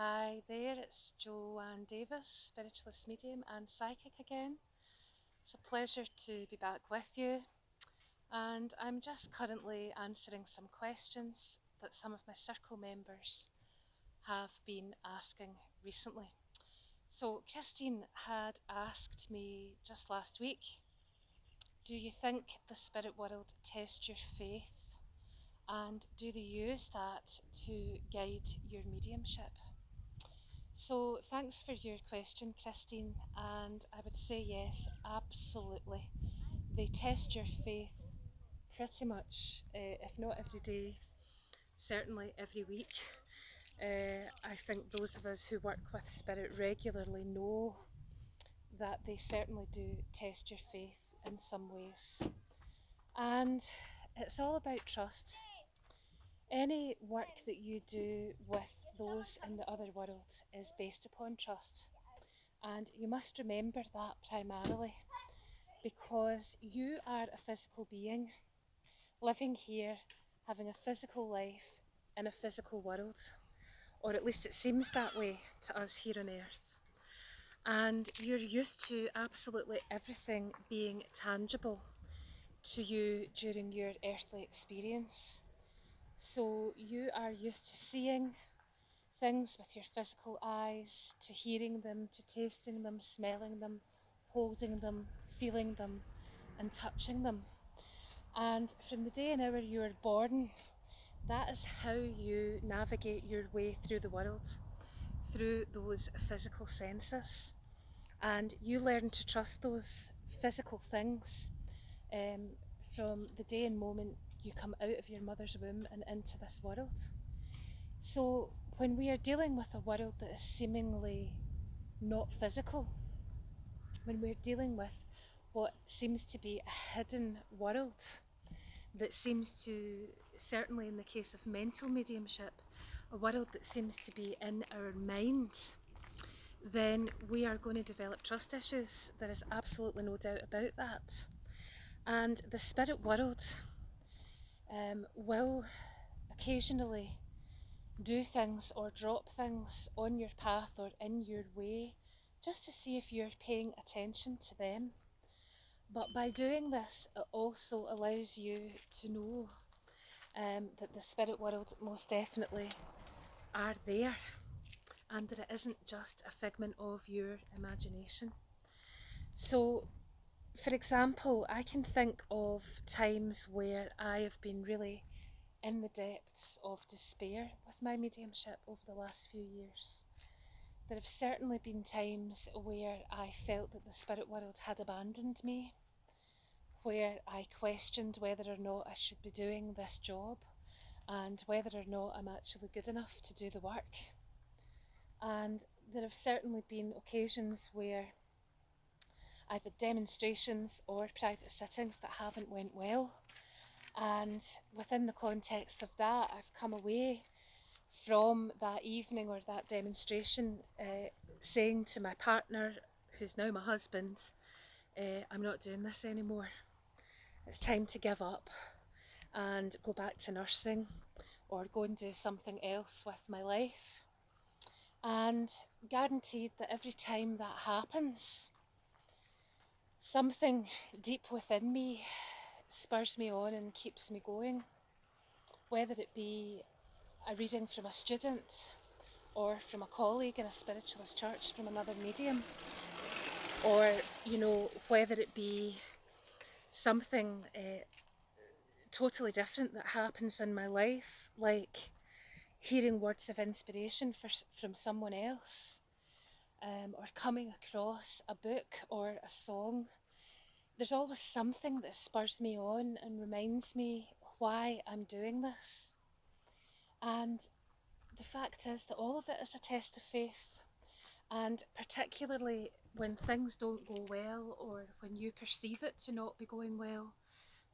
Hi there, it's Joanne Davies, Spiritualist Medium and Psychic again. It's a pleasure to be back with you, and I'm just currently answering some questions that some of my circle members have been asking recently. So Christine had asked me just last week, do you think the spirit world tests your faith, and do they use that to guide your mediumship? So thanks for your question, Christine, and I would say yes, absolutely. They test your faith pretty much, if not every day, certainly every week. I think those of us who work with spirit regularly know that they certainly do test your faith in some ways. And it's all about trust. Any work that you do with those in the other world is based upon trust. And you must remember that primarily, because you are a physical being living here, having a physical life in a physical world, or at least it seems that way to us here on earth. And you're used to absolutely everything being tangible to you during your earthly experience. So you are used to seeing things with your physical eyes, to hearing them, to tasting them, smelling them, holding them, feeling them, and touching them. And from the day and hour you were born, that is how you navigate your way through the world, through those physical senses. And you learn to trust those physical things from the day and moment you come out of your mother's womb and into this world. So when we are dealing with a world that is seemingly not physical, when we're dealing with what seems to be a hidden world that seems to, certainly in the case of mental mediumship, a world that seems to be in our mind, then we are going to develop trust issues. There is absolutely no doubt about that. And the spirit world will occasionally do things or drop things on your path or in your way just to see if you're paying attention to them. But by doing this, it also allows you to know that the spirit world most definitely are there, and that it isn't just a figment of your imagination. So, for example, I can think of times where I have been really in the depths of despair with my mediumship over the last few years. There have certainly been times where I felt that the spirit world had abandoned me, where I questioned whether or not I should be doing this job and whether or not I'm actually good enough to do the work. And there have certainly been occasions where I've had demonstrations or private sittings that haven't went well, and within the context of that, I've come away from that evening or that demonstration saying to my partner, who's now my husband, I'm not doing this anymore. It's time to give up and go back to nursing or go and do something else with my life. And guaranteed that every time that happens, something deep within me spurs me on and keeps me going, whether it be a reading from a student or from a colleague in a spiritualist church from another medium, or whether it be something totally different that happens in my life, like hearing words of inspiration from someone else, or coming across a book or a song. There's always something that spurs me on and reminds me why I'm doing this. And the fact is that all of it is a test of faith. And particularly when things don't go well, or when you perceive it to not be going well,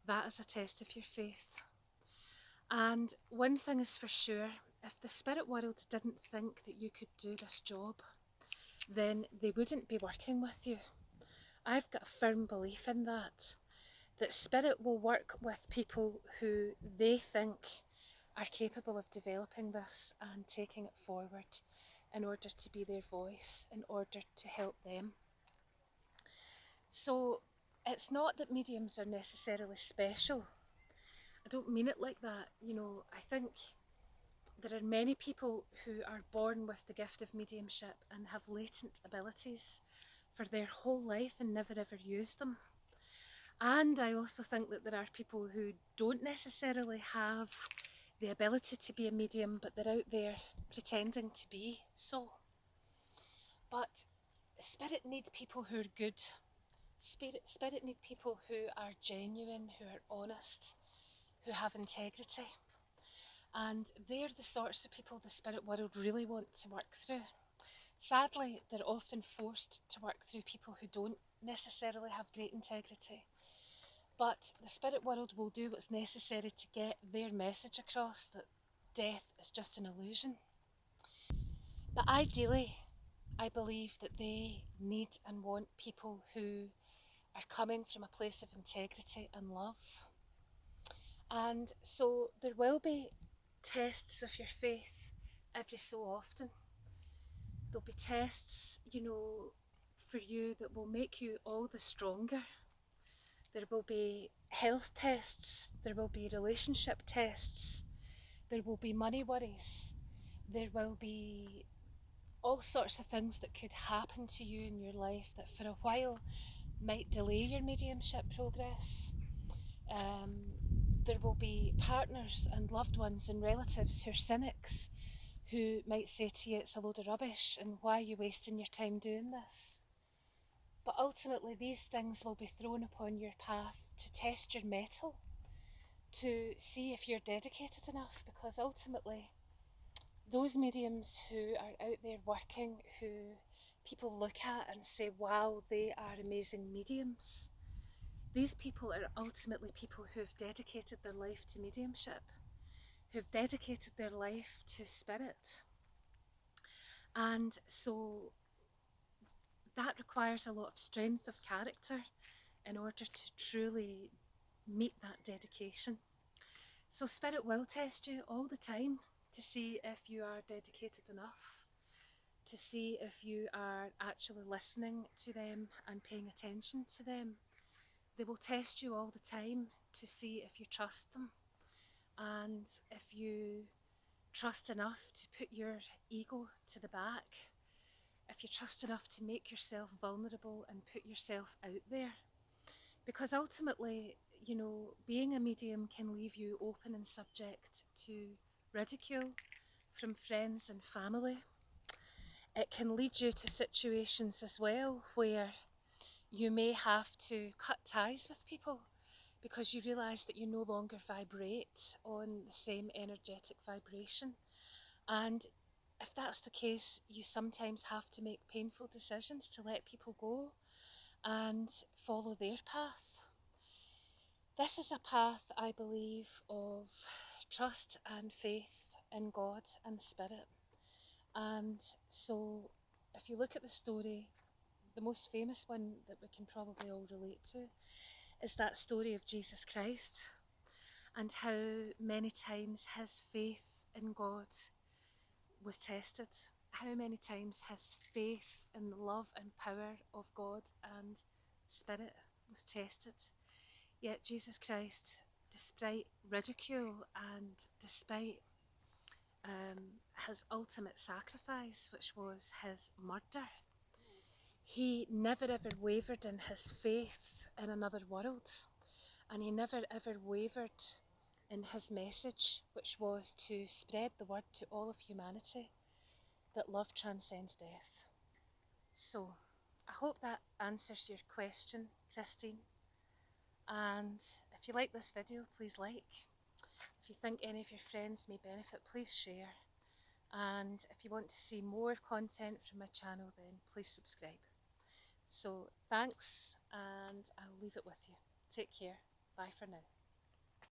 that is a test of your faith. And one thing is for sure, if the spirit world didn't think that you could do this job, then they wouldn't be working with you. I've got a firm belief in that spirit will work with people who they think are capable of developing this and taking it forward in order to be their voice, in order to help them. So it's not that mediums are necessarily special. I don't mean it like that. I think there are many people who are born with the gift of mediumship and have latent abilities for their whole life and never ever use them. And I also think that there are people who don't necessarily have the ability to be a medium, but they're out there pretending to be so. But spirit needs people who are good. Spirit need people who are genuine, who are honest, who have integrity. And they're the sorts of people the spirit world really want to work through. Sadly, they're often forced to work through people who don't necessarily have great integrity. But the spirit world will do what's necessary to get their message across, that death is just an illusion. But ideally, I believe that they need and want people who are coming from a place of integrity and love. And so there will be tests of your faith every so often. There'll be tests, for you that will make you all the stronger. There will be health tests, there will be relationship tests, there will be money worries, there will be all sorts of things that could happen to you in your life that for a while might delay your mediumship progress. There will be partners and loved ones and relatives who are cynics, who might say to you it's a load of rubbish and why are you wasting your time doing this? But ultimately these things will be thrown upon your path to test your mettle, to see if you're dedicated enough, because ultimately those mediums who are out there working, who people look at and say, wow, they are amazing mediums, these people are ultimately people who have dedicated their life to mediumship, who have dedicated their life to spirit. And so that requires a lot of strength of character in order to truly meet that dedication. So spirit will test you all the time to see if you are dedicated enough, to see if you are actually listening to them and paying attention to them. They will test you all the time to see if you trust them and if you trust enough to put your ego to the back, if you trust enough to make yourself vulnerable and put yourself out there. Because ultimately, being a medium can leave you open and subject to ridicule from friends and family. It can lead you to situations as well where you may have to cut ties with people because you realise that you no longer vibrate on the same energetic vibration. And if that's the case, you sometimes have to make painful decisions to let people go and follow their path. This is a path, I believe, of trust and faith in God and Spirit. And so if you look at the story, the most famous one that we can probably all relate to is that story of Jesus Christ and how many times his faith in God was tested, how many times his faith in the love and power of God and Spirit was tested. Yet Jesus Christ, despite ridicule and despite his ultimate sacrifice, which was his murder, he never ever wavered in his faith in another world, and he never ever wavered in his message, which was to spread the word to all of humanity that love transcends death. So I hope that answers your question, Christine. And if you like this video, please like. If you think any of your friends may benefit, please share. And if you want to see more content from my channel, then please subscribe. So thanks, and I'll leave it with you. Take care. Bye for now.